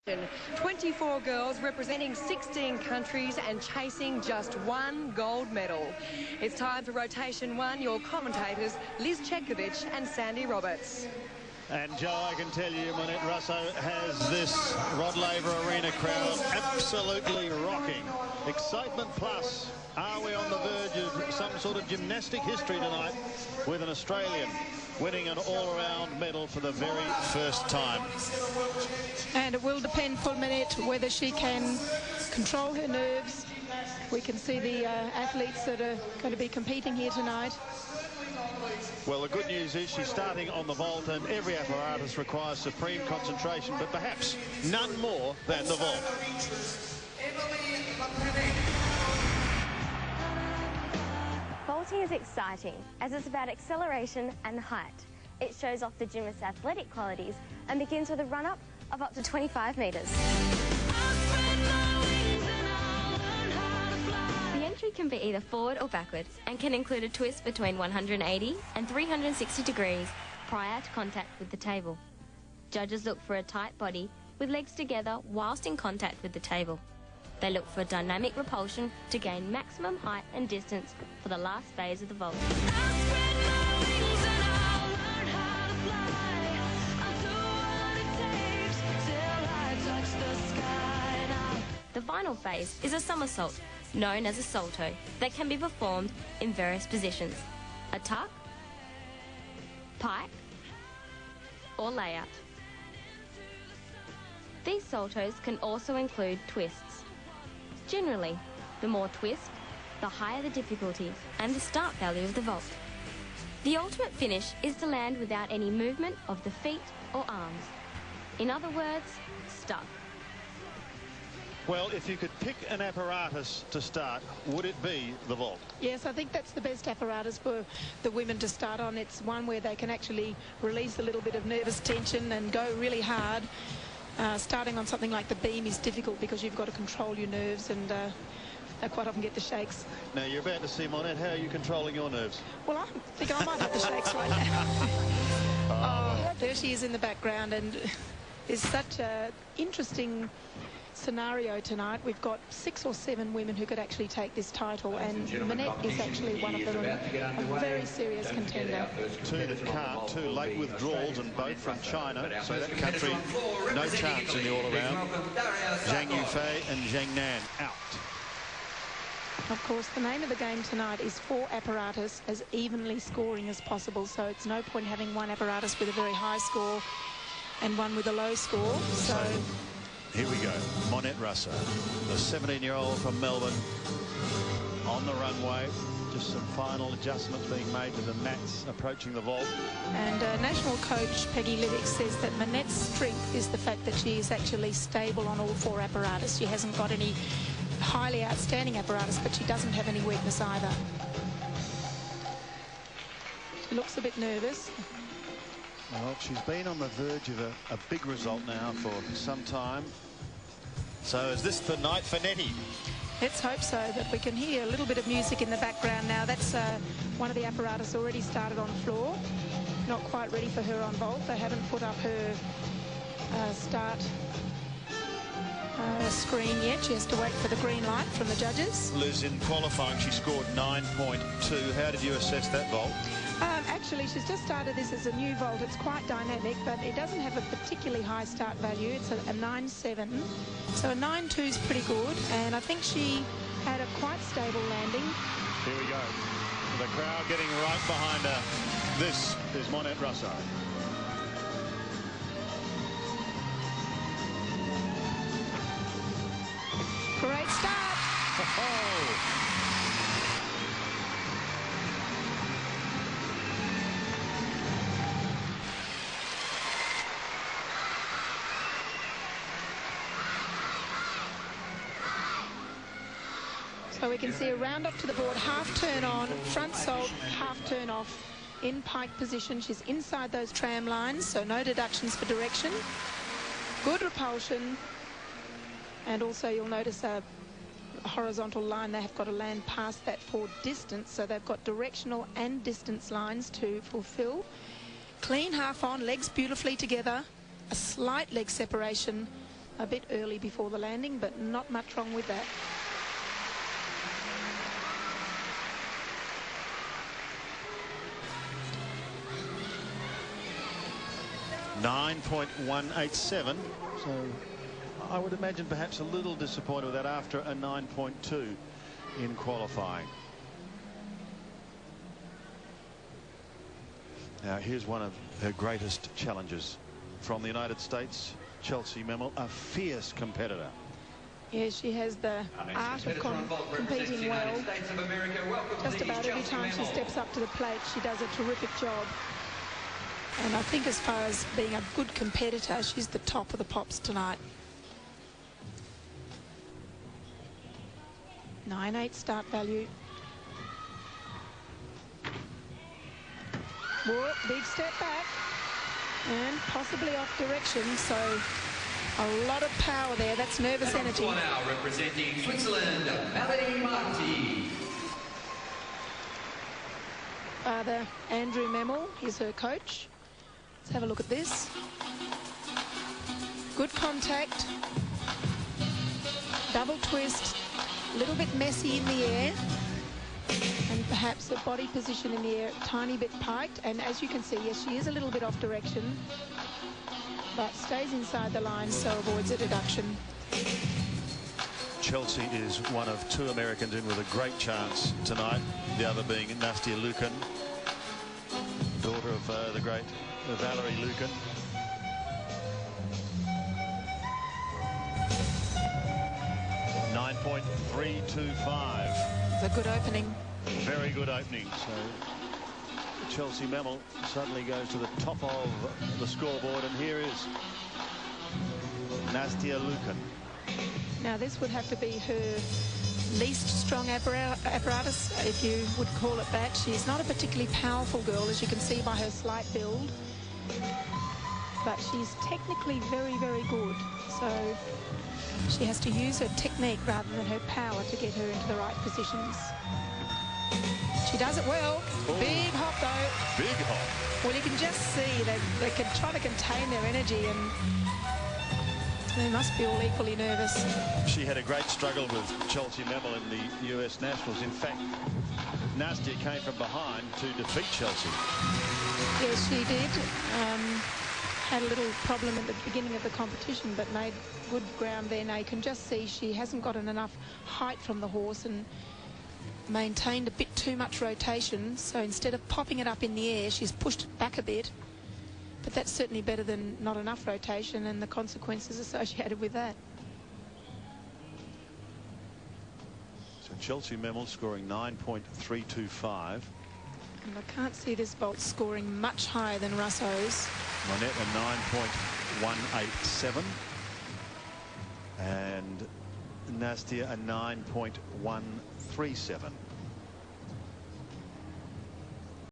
24 girls representing 16 countries and chasing just one gold medal. It's time for rotation one. Your commentators, Liz Chetkovich and Sandy Roberts. And Joe, I can tell you, Monette Russo has this Rod Laver Arena crowd absolutely rocking. Excitement plus. Are we on the verge of some sort of gymnastic history tonight with an Australian winning an all-around medal for the very first time? And it will depend for Monette whether she can control her nerves. We can see the athletes that are going to be competing here tonight. Well, the good news is she's starting on the vault, and every apparatus requires supreme concentration, but perhaps none more than the vault. Vaulting is exciting as it's about acceleration and height. It shows off the gymnast's athletic qualities and begins with a run-up of up to 25 metres. The entry can be either forward or backwards and can include a twist between 180 and 360 degrees prior to contact with the table. Judges look for a tight body with legs together whilst in contact with the table. They look for dynamic repulsion to gain maximum height and distance for the last phase of the vault. The final phase is a somersault, known as a salto, that can be performed in various positions: a tuck, pike, or layout. These saltos can also include twists. Generally, the more twist, the higher the difficulty and the start value of the vault. The ultimate finish is to land without any movement of the feet or arms. In other words, stuck. Well, if you could pick an apparatus to start, would it be the vault? Yes, I think that's the best apparatus for the women to start on. It's one where they can actually release a little bit of nervous tension and go really hard. Starting on something like the beam is difficult because you've got to control your nerves, and they quite often get the shakes. Now, you're about to see Monette. How are you controlling your nerves? Well, I think I might have the shakes right now. Oh, there she is in the background, and it's such an interesting scenario tonight. We've got 6 or 7 women who could actually take this title, and Monette is actually one of them, a very serious contender. 2 that can't, 2 late withdrawals, and both from China, so that country no chance in the all-around. Zhang Yufei and Zheng Nan out. Of course, the name of the game tonight is for apparatus as evenly scoring as possible, so it's no point having one apparatus with a very high score and one with a low score. So here we go. Monette Russo, the 17-year-old from Melbourne, on the runway. Just some final adjustments being made to the mats approaching the vault. And national coach Peggy Livix says that Monette's strength is the fact that she is actually stable on all 4 apparatus. She hasn't got any highly outstanding apparatus, but she doesn't have any weakness either. She looks a bit nervous. Well, she's been on the verge of a big result now for some time. So is this the night for Nettie? Let's hope so. That we can hear a little bit of music in the background now. That's one of the apparatus already started on floor. Not quite ready for her on vault. They haven't put up her start screen yet. She has to wait for the green light from the judges. Liz, in qualifying, she scored 9.2. How did you assess that vault? Actually, she's just started this as a new vault. It's quite dynamic, but it doesn't have a particularly high start value. It's a 9.7. So a 9.2 is pretty good, and I think she had a quite stable landing. Here we go. The crowd getting right behind her. This is Monette Russo. Great start. Oh. So we can see a round up to the board, half turn on, front salt, half turn off, in pike position. She's inside those tram lines, so no deductions for direction. Good repulsion. And also you'll notice a horizontal line. They have got to land past that for distance, so they've got directional and distance lines to fulfill. Clean half on, legs beautifully together, a slight leg separation, a bit early before the landing, but not much wrong with that. .187, so I would imagine perhaps a little disappointed with that after a 9.2 in qualifying. Now here's one of her greatest challenges from the United States, Chelsea Memel, a fierce competitor. Yeah, she has the art of competing well. Just about every time she steps up to the plate, she does a terrific job. And I think as far as being a good competitor, she's the top of the pops tonight. 9.8 start value. Whoa, big step back. And possibly off direction, so a lot of power there. That's nervous energy. Now representing Switzerland, Melanie Marti. Father Andrew Memel is her coach. Let's have a look at this. Good contact. Double twist. A little bit messy in the air. And perhaps a body position in the air a tiny bit piked. And as you can see, yes, she is a little bit off direction, but stays inside the line, so avoids a deduction. Chelsea is one of two Americans in with a great chance tonight, the other being Nastia Liukin, daughter of the great Valerie Liukin. .325. It's a good opening. Very good opening. So Chelsea Memel suddenly goes to the top of the scoreboard, and here is Nastia Liukin. Now this would have to be her least strong apparatus, if you would call it that. She's not a particularly powerful girl, as you can see by her slight build, but she's technically very, very good. So she has to use her technique rather than her power to get her into the right positions. She does it well. Oh. Big hop though. Big hop. Well, you can just see that they can try to contain their energy, and they must be all equally nervous. She had a great struggle with Chelsea Memel in the US Nationals. In fact, Nastia came from behind to defeat Chelsea. Yes, she did. Had a little problem at the beginning of the competition, but made good ground there. Now you can just see she hasn't gotten enough height from the horse and maintained a bit too much rotation. So instead of popping it up in the air, she's pushed it back a bit. But that's certainly better than not enough rotation and the consequences associated with that. So Chelsea Memel scoring 9.325. And I can't see this bolt scoring much higher than Russo's. Monette a 9.187. And Nastia a 9.137.